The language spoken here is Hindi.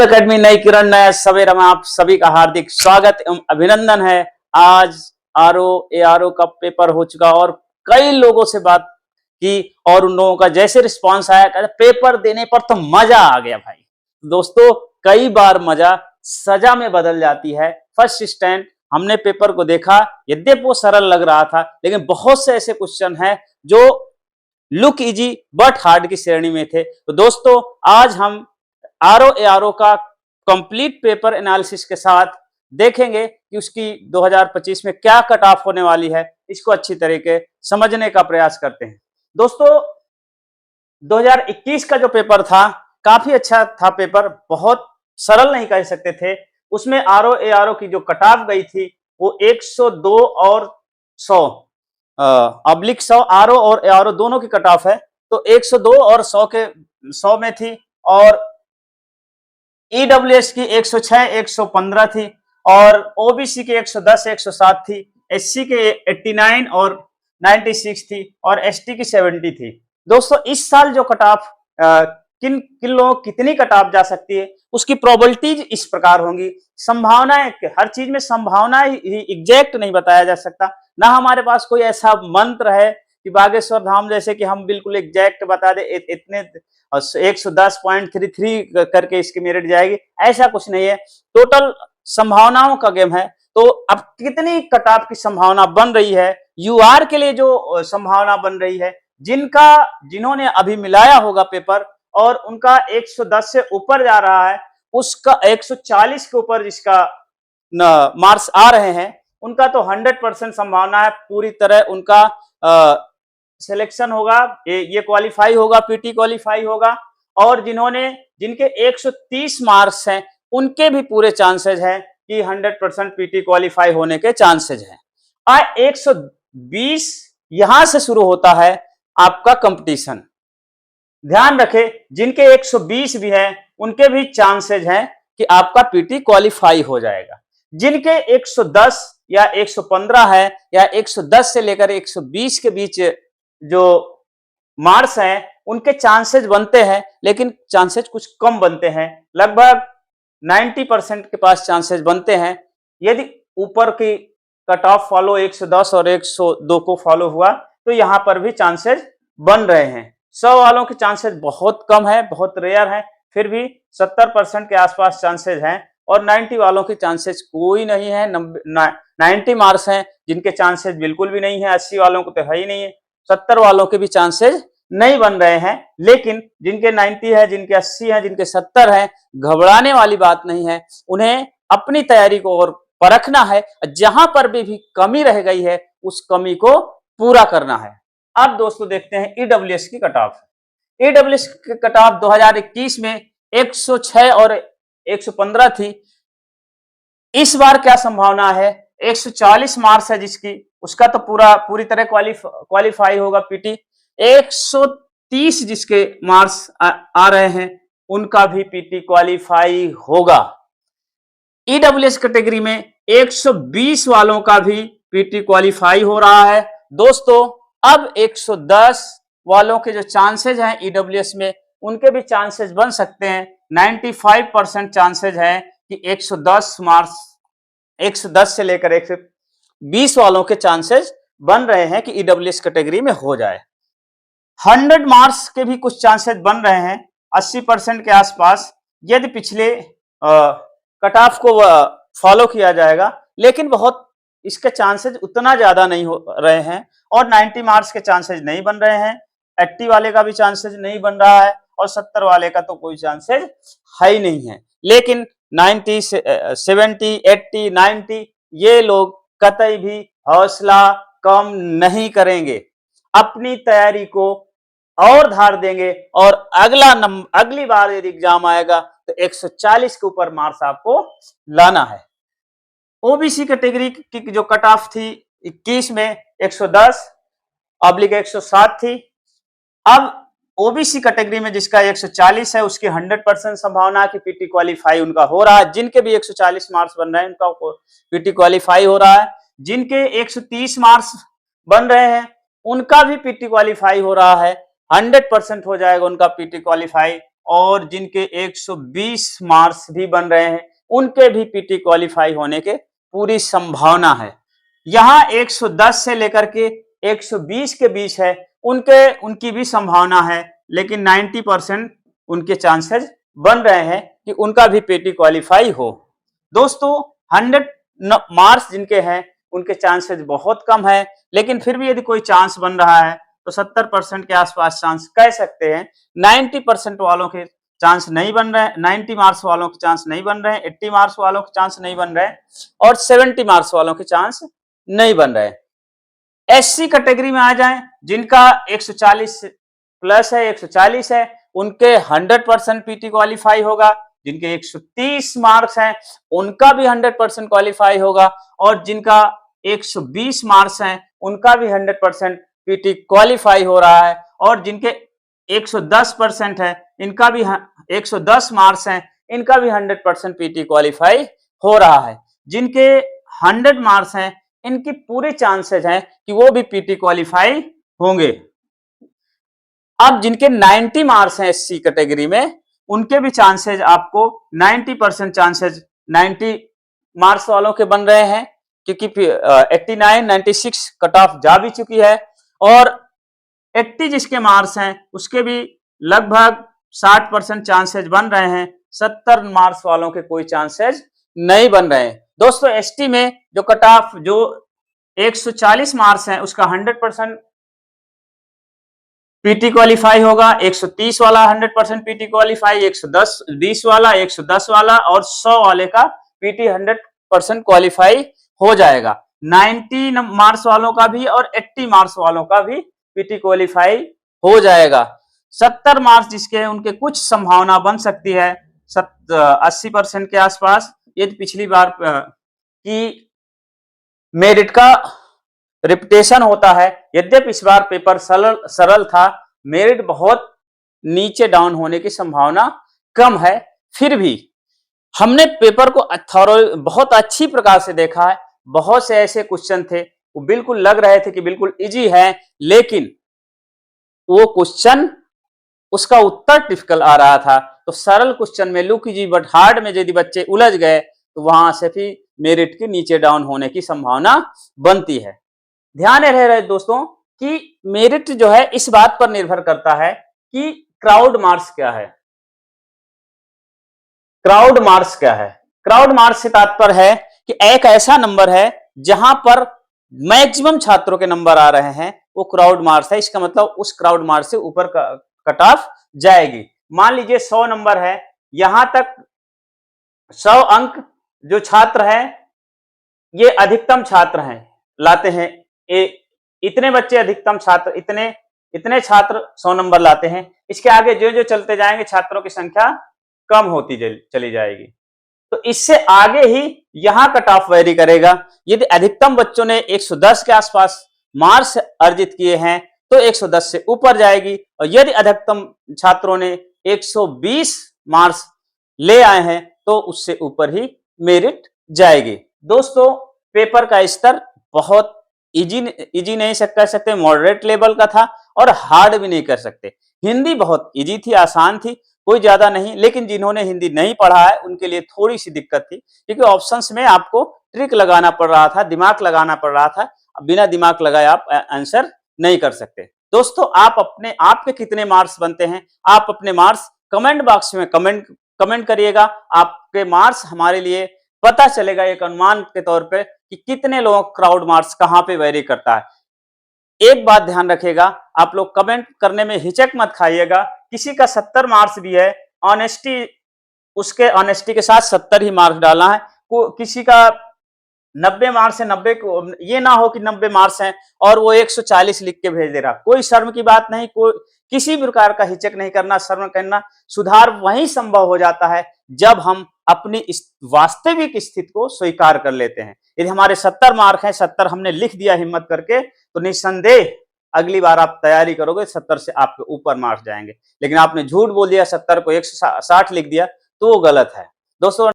अकेडमी नई किरण नया सवेरा में आप सभी का हार्दिक स्वागत एवं अभिनंदन है। आज ARO का पेपर हो चुका और कई लोगों से बात की और उन लोगों का जैसे रिस्पांस आया, कहते पेपर देने पर तो मजा आ गया भाई। दोस्तों, कई बार मजा सजा में बदल जाती है। फर्स्ट स्टैंड हमने पेपर को देखा, यद्यपि वो सरल लग रहा था, लेकिन बहुत से ऐसे क्वेश्चन हैं जो लुक इजी बट हार्ड की श्रेणी में थे। तो दोस्तों, आज हम ARO का कंप्लीट पेपर एनालिसिस के साथ देखेंगे कि उसकी 2025 में क्या कट ऑफ होने वाली है। इसको अच्छी तरीके समझने का प्रयास करते हैं। दोस्तों, 2021 का जो पेपर था काफी अच्छा था पेपर, बहुत सरल नहीं कह सकते थे। उसमें ARO की जो कट ऑफ गई थी वो 102 और 100/100 ARO और ARO दोनों की कट ऑफ है। तो 102 और 100 में थी और EWS की 106 115 थी और OBC की 110 107 थी, SC के 89 और 96 थी और ST की 70 थी। दोस्तों, इस साल जो कट ऑफ किन किन लोगों कितनी कट ऑफ जा सकती है उसकी प्रोबेबिलिटीज इस प्रकार होंगी। संभावनाएं, हर चीज में संभावना ही एग्जैक्ट नहीं बताया जा सकता, ना हमारे पास कोई ऐसा मंत्र है कि बागेश्वर धाम जैसे कि हम बिल्कुल एग्जैक्ट बता दे इतने 110.33 करके इसकी मेरिट जाएगी, ऐसा कुछ नहीं है। टोटल संभावनाओं का गेम है। तो अब कितनी कट ऑफ की संभावना बन रही है, UR के लिए जो संभावना बन रही है, जिन्होंने अभी मिलाया होगा पेपर और उनका 110 से ऊपर जा रहा है, उसका 140 के ऊपर जिसका मार्क्स आ रहे हैं, उनका तो 100% संभावना है पूरी तरह उनका सिलेक्शन होगा, ये क्वालिफाई होगा, PT क्वालिफाई होगा। और जिनके 130 मार्क्स हैं उनके भी पूरे चांसेस हैं कि 100% PT क्वालिफाई होने के चांसेस हैं। 120 यहां से शुरू होता है आपका कंपटीशन। ध्यान रखें, जिनके 120 भी हैं उनके भी चांसेस हैं कि आपका PT क्वालिफाई हो जाएगा। जिनके 110 या 115 है या 110 से लेकर 120 के बीच जो मार्क्स हैं उनके चांसेस बनते हैं, लेकिन चांसेस कुछ कम बनते हैं। लगभग 90% के पास चांसेस बनते हैं। यदि ऊपर की कट ऑफ फॉलो 110 और 102 को फॉलो हुआ तो यहां पर भी चांसेस बन रहे हैं। 100 वालों के चांसेस बहुत कम है, बहुत रेयर है, फिर भी 70% के आसपास चांसेस हैं और 90 वालों के चांसेस कोई नहीं है। 90 मार्क्स हैं जिनके चांसेस बिल्कुल भी नहीं है, 80 वालों को तो है ही नहीं है, 70 वालों के भी चांसेस नहीं बन रहे हैं। लेकिन जिनके 90 है, जिनके 80 है, जिनके 70 है, घबराने वाली बात नहीं है। उन्हें अपनी तैयारी को और परखना है, जहां पर भी कमी रह गई है उस कमी को पूरा करना है। अब दोस्तों देखते हैं EWS की कट ऑफ। EWS की कट ऑफ 2021 में 106 और 115 थी। इस बार क्या संभावना है, 140 मार्क्स है जिसकी, उसका तो पूरी तरह क्वालिफाई होगा PT। 130 जिसके मार्क्स आ रहे हैं उनका भी PT क्वालिफाई होगा। EWS कैटेगरी में 120 वालों का भी PT क्वालिफाई हो रहा है। दोस्तों, अब 110 वालों के जो चांसेस हैं EWS में, उनके भी चांसेस बन सकते हैं। 95% चांसेस है कि 110 मार्क्स, 110 से लेकर 120 वालों के चांसेस बन रहे हैं कि EWS कैटेगरी में हो जाए। 100 मार्क्स के भी कुछ चांसेस बन रहे हैं, 80% के आसपास, यदि पिछले कट ऑफ को फॉलो किया जाएगा, लेकिन बहुत इसके चांसेस उतना ज्यादा नहीं हो रहे हैं। और 90 मार्क्स के चांसेस नहीं बन रहे हैं, 80 वाले का भी चांसेस नहीं बन रहा है और 70 वाले का तो कोई चांसेस है ही नहीं है। लेकिन 90 70 80 90 ये लोग कतई भी हौसला कम नहीं करेंगे, अपनी तैयारी को और धार देंगे और अगली बार यदि एग्जाम आएगा तो 140 के ऊपर मार्क्स आपको लाना है। OBC कैटेगरी की जो कट ऑफ थी 21 में 110/107 थी। अब OBC कैटेगरी में जिसका 140 है उसकी 100% संभावना कि PT क्वालिफाई उनका हो रहा है। जिनके भी 140 मार्क्स बन रहे हैं उनका PT क्वालिफाई हो रहा है। जिनके 130 मार्क्स बन रहे हैं उनका भी PT क्वालिफाई हो रहा है, 100% हो जाएगा उनका PT क्वालिफाई। और जिनके 120 मार्क्स भी बन रहे हैं उनके भी पीटी क्वालिफाई होने के पूरी संभावना है। यहाँ 110 से लेकर के 120 के बीच है, उनकी भी संभावना है, लेकिन 90% उनके चांसेस बन रहे हैं कि उनका भी पीटी क्वालिफाई हो। दोस्तों 100 मार्क्स जिनके हैं उनके चांसेस बहुत कम है, लेकिन फिर भी यदि कोई चांस बन रहा है तो 70% के आसपास चांस कह सकते हैं। 90% वालों के चांस नहीं बन रहे हैं, 90 मार्क्स वालों के चांस नहीं बन रहे हैं, 80 मार्क्स वालों के चांस नहीं बन रहे हैं और 70 मार्क्स वालों के चांस नहीं बन रहे हैं। एससी कैटेगरी में आ जाएं, जिनका 140 प्लस है, 140 है, उनके 100% पीटी क्वालिफाई होगा। जिनके 130 मार्क्स हैं उनका भी 100% क्वालिफाई होगा और जिनका 120 मार्क्स हैं उनका भी 100% पीटी क्वालिफाई हो रहा है और जिनके 110% है इनका भी 110 मार्क्स हैं इनका भी 100% पीटी क्वालिफाई हो रहा है। जिनके 100 मार्क्स हैं इनकी पूरे चांसेस हैं कि वो भी पीटी क्वालिफाई होंगे। अब जिनके 90 मार्क्स हैं एससी कैटेगरी में उनके भी चांसेस आपको 90% चांसेस 90 मार्क्स वालों के बन रहे हैं, क्योंकि 89, 96 कट ऑफ जा भी चुकी है और 80 जिसके मार्क्स हैं उसके भी लगभग 60% चांसेस बन रहे हैं। 70 मार्क्स वालों के कोई चांसेस नहीं बन रहे हैं। दोस्तों एसटी में जो कट ऑफ जो 140 मार्क्स हैं उसका 100% पीटी क्वालिफाई होगा, 130 वाला 100% पीटी क्वालिफाई, 110 वाला 110 वाला और 100 वाले का पीटी 100% क्वालिफाई हो जाएगा। 90 मार्क्स वालों का भी और 80 मार्क्स वालों का भी पीटी क्वालिफाई हो जाएगा। 70 मार्क्स जिसके हैं उनके कुछ संभावना बन सकती है 80% के आसपास। यदि पिछली बार की मेरिट का रिपीटेशन होता है, यद्यपि इस बार पेपर सरल था, मेरिट बहुत नीचे डाउन होने की संभावना कम है, फिर भी हमने पेपर को बहुत अच्छी प्रकार से देखा है। बहुत से ऐसे क्वेश्चन थे वो बिल्कुल लग रहे थे कि बिल्कुल इजी है, लेकिन वो क्वेश्चन उसका उत्तर टिपिकल आ रहा था। तो सरल क्वेश्चन में लुक इजी बट हार्ड में यदि बच्चे उलझ गए तो वहां से भी मेरिट के नीचे डाउन होने की संभावना बनती है। ध्यान रहे रहे दोस्तों कि मेरिट जो है इस बात पर निर्भर करता है कि क्राउड मार्क्स क्या है। क्राउड मार्क्स क्या है? क्राउड मार्क्स से तात्पर्य है कि एक ऐसा नंबर है जहां पर मैक्सिमम छात्रों के नंबर आ रहे हैं, वो क्राउड मार्क्स है। इसका मतलब उस क्राउड मार्क्स से ऊपर कट ऑफ जाएगी। मान लीजिए 100 नंबर है, यहां तक 100 अंक जो छात्र है ये अधिकतम छात्र हैं लाते हैं, इतने बच्चे अधिकतम छात्र इतने छात्र 100 नंबर लाते हैं। इसके आगे जो जो चलते जाएंगे छात्रों की संख्या कम होती चली जाएगी। तो इससे आगे ही यहां कट ऑफ वेरी करेगा। यदि अधिकतम बच्चों ने 110 के आसपास मार्क्स अर्जित किए हैं तो 110 से ऊपर जाएगी, और यदि अधिकतम छात्रों ने 120 मार्क्स ले आए हैं तो उससे ऊपर ही मेरिट जाएगी। दोस्तों पेपर का स्तर बहुत इजी नहीं कह सकते, मॉडरेट लेवल का था और हार्ड भी नहीं कर सकते। हिंदी बहुत इजी थी, आसान थी, कोई ज्यादा नहीं, लेकिन जिन्होंने हिंदी नहीं पढ़ा है उनके लिए थोड़ी सी दिक्कत थी, क्योंकि ऑप्शंस में आपको ट्रिक लगाना पड़ रहा था, दिमाग लगाना पड़ रहा था। बिना दिमाग लगाए आप आंसर नहीं कर सकते। दोस्तों आपके कितने मार्क्स बनते हैं, आप अपने मार्क्स कमेंट बॉक्स में कमेंट करिएगा। आपके मार्क्स हमारे लिए पता चलेगा एक अनुमान के तौर पे कि कितने लोगों का क्राउड मार्क्स कहां पे वेरी करता है। एक बात ध्यान रखिएगा, आप लोग कमेंट करने में हिचक मत खाइएगा। किसी का 70 मार्क्स भी है, उसके ऑनेस्टी के साथ 70 ही मार्क्स डालना है। किसी का 90 मार्क्स है, 90 को ये ना हो कि 90 मार्क्स हैं और वो 140 लिख के भेज दे रहा। कोई शर्म की बात नहीं, कोई किसी प्रकार का हिचक नहीं करना, शर्म करना। सुधार वही संभव हो जाता है जब हम अपनी इस वास्तविक स्थिति को स्वीकार कर लेते हैं। यदि हमारे 70 मार्क हैं, 70 हमने लिख दिया हिम्मत करके, तो निस्संदेह अगली बार आप तैयारी करोगे 70 से आपके ऊपर मार्क्स जाएंगे। लेकिन आपने झूठ बोल दिया, 70 को 160 लिख दिया, तो वो गलत है। दोस्तों